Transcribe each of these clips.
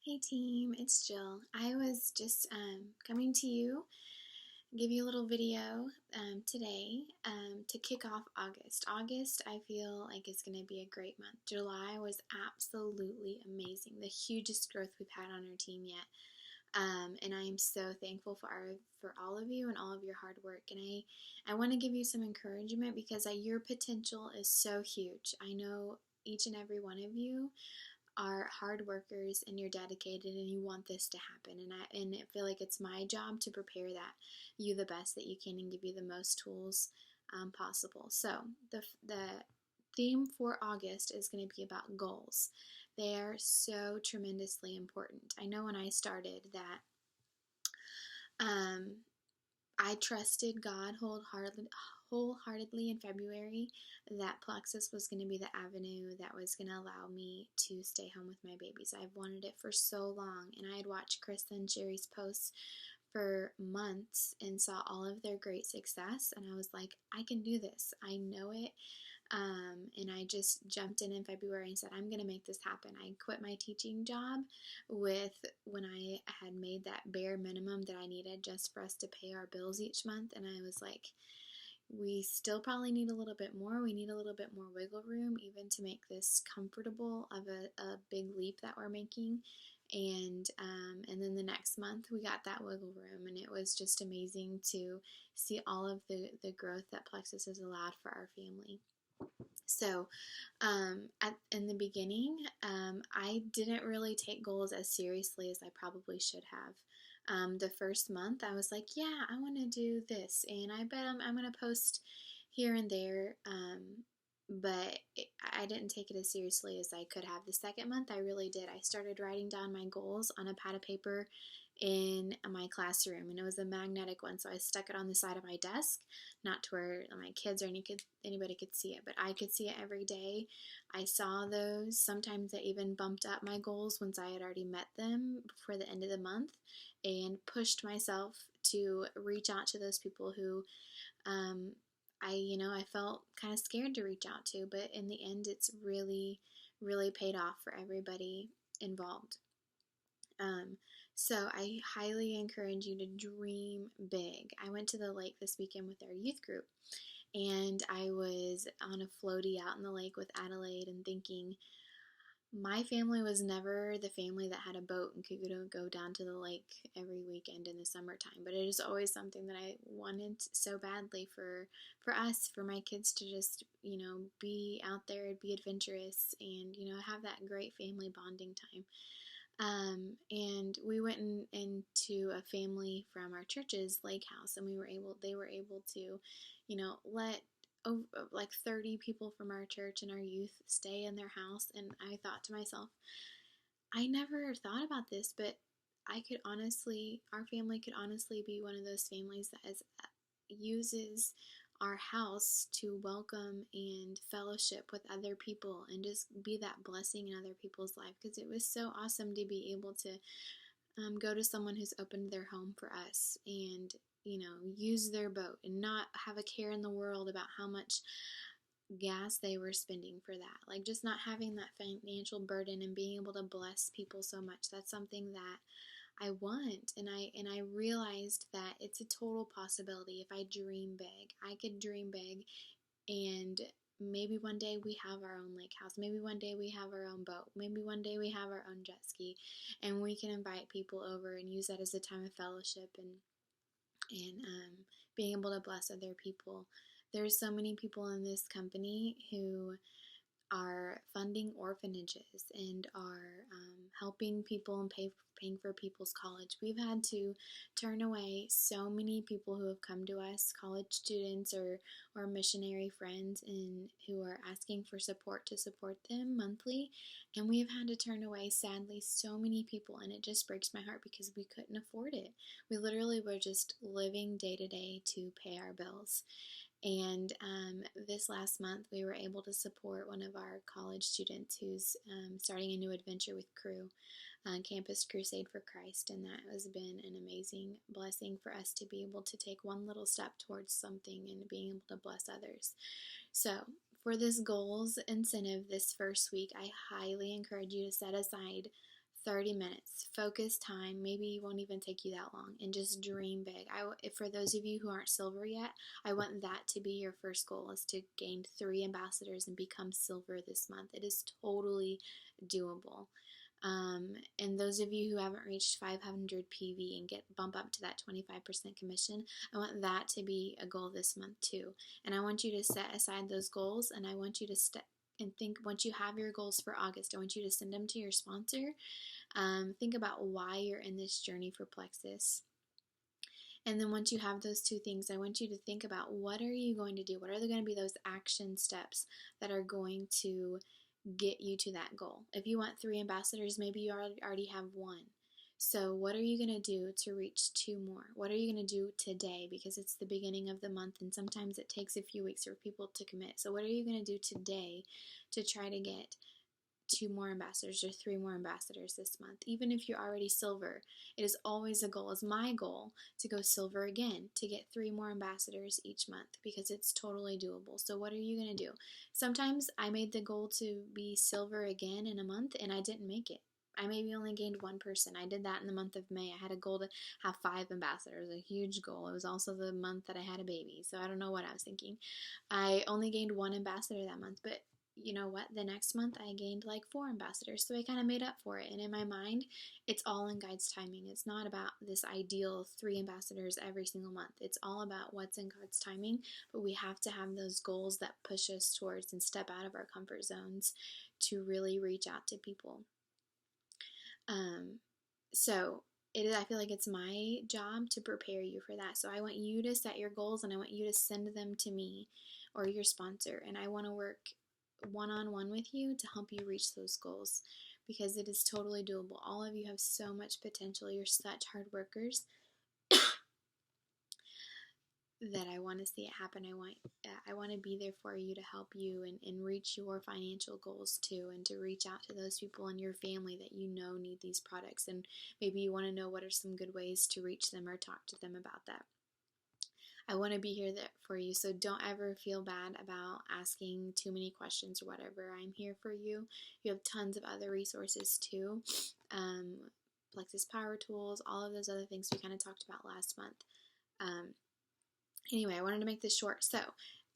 Hey team, it's Jill. I was just coming to you, give you a little video today to kick off August. August, I feel like is going to be a great month. July was absolutely amazing, the hugest growth we've had on our team yet. And I am so thankful for all of you and all of your hard work. And I want to give you some encouragement because your potential is so huge. I know each and every one of you are hard workers and you're dedicated and you want this to happen, and I feel like it's my job to prepare you the best that you can and give you the most tools possible. So the theme for August is going to be about goals. They are so tremendously important. I know when I started that um, I trusted God wholeheartedly in February that Plexus was going to be the avenue that was going to allow me to stay home with my babies. I've wanted it for so long, and I had watched Chris and Jerry's posts for months and saw all of their great success, and I was like, I can do this. I know it. And I just jumped in February and said, I'm going to make this happen. I quit my teaching job when I had made that bare minimum that I needed just for us to pay our bills each month. And I was like, we still probably need a little bit more. We need a little bit more wiggle room even to make this comfortable of a big leap that we're making. And then the next month we got that wiggle room, and it was just amazing to see all of the growth that Plexus has allowed for our family. So, in the beginning, I didn't really take goals as seriously as I probably should have. The first month, I was like, yeah, I want to do this, and I bet I'm going to post here and there. But I didn't take it as seriously as I could have. The second month, I really did. I started writing down my goals on a pad of paper in my classroom, and it was a magnetic one, so I stuck it on the side of my desk, not to where my kids or anybody could see it, but I could see it every day. I saw those. Sometimes I even bumped up my goals once I had already met them before the end of the month, and pushed myself to reach out to those people who I felt kind of scared to reach out to, but in the end, it's really, really paid off for everybody involved. Um, so I highly encourage you to dream big. I went to the lake this weekend with our youth group, and I was on a floaty out in the lake with Adelaide and thinking, my family was never the family that had a boat and could go down to the lake every weekend in the summertime. But it is always something that I wanted so badly for us, for my kids to just, be out there, be adventurous, and, have that great family bonding time. And we went into a family from our church's lake house, and they were able to, let over, like 30 people from our church and our youth stay in their house. And I thought to myself, I never thought about this, but our family could honestly be one of those families that uses our house to welcome and fellowship with other people and just be that blessing in other people's life, because it was so awesome to be able to go to someone who's opened their home for us and use their boat and not have a care in the world about how much gas they were spending for that. Like, just not having that financial burden and being able to bless people so much. That's something that I want, and I realized that it's a total possibility. If I dream big, I could dream big, and maybe one day we have our own lake house. Maybe one day we have our own boat. Maybe one day we have our own jet ski, and we can invite people over and use that as a time of fellowship and being able to bless other people. There's so many people in this company who are funding orphanages and are helping people and paying for people's college. We've had to turn away so many people who have come to us, college students or missionary friends, and who are asking for support to support them monthly. And we have had to turn away, sadly, so many people, and it just breaks my heart because we couldn't afford it. We literally were just living day to day to pay our bills. And this last month, we were able to support one of our college students who's starting a new adventure with Cru, Campus Crusade for Christ. And that has been an amazing blessing for us to be able to take one little step towards something and being able to bless others. So, for this goals incentive this first week, I highly encourage you to set aside 30 minutes, focus time, maybe it won't even take you that long, and just dream big. For those of you who aren't silver yet, I want that to be your first goal, is to gain 3 ambassadors and become silver this month. It is totally doable. And those of you who haven't reached 500 PV and bump up to that 25% commission, I want that to be a goal this month too. And I want you to set aside those goals, and I want you to think, once you have your goals for August, I want you to send them to your sponsor. Think about why you're in this journey for Plexus. And then once you have those 2 things, I want you to think about, what are you going to do? What are going to be those action steps that are going to get you to that goal? If you want 3 ambassadors, maybe you already have 1. So what are you going to do to reach 2 more? What are you going to do today? Because it's the beginning of the month, and sometimes it takes a few weeks for people to commit. So what are you going to do today to try to get 2 more ambassadors or 3 more ambassadors this month? Even if you're already silver, it is always a goal. It's my goal to go silver again, to get 3 more ambassadors each month, because it's totally doable. So what are you going to do? Sometimes I made the goal to be silver again in a month, and I didn't make it. I maybe only gained 1 person. I did that in the month of May. I had a goal to have 5 ambassadors, a huge goal. It was also the month that I had a baby, so I don't know what I was thinking. I only gained 1 ambassador that month, but you know what? The next month I gained like 4 ambassadors, so I kind of made up for it. And in my mind, it's all in God's timing. It's not about this ideal 3 ambassadors every single month. It's all about what's in God's timing, but we have to have those goals that push us towards and step out of our comfort zones to really reach out to people. So I feel like it's my job to prepare you for that. So I want you to set your goals, and I want you to send them to me or your sponsor, and I want to work one-on-one with you to help you reach those goals, because it is totally doable. All of you have so much potential. You're such hard workers that I want to see it happen. I want to be there for you to help you and reach your financial goals too, and to reach out to those people in your family that you know need these products, and maybe you want to know what are some good ways to reach them or talk to them about that. I want to be here for you, so don't ever feel bad about asking too many questions or whatever. I'm here for you. You have tons of other resources too. Plexus Power Tools, all of those other things we kind of talked about last month. Anyway, I wanted to make this short. So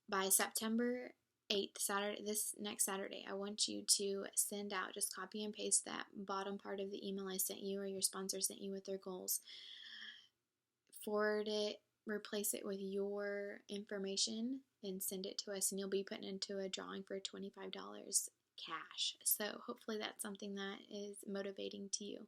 by September 8th, this next Saturday, I want you to send out, just copy and paste that bottom part of the email I sent you or your sponsor sent you with their goals. Forward it, replace it with your information, and send it to us, and you'll be put into a drawing for $25 cash. So hopefully that's something that is motivating to you.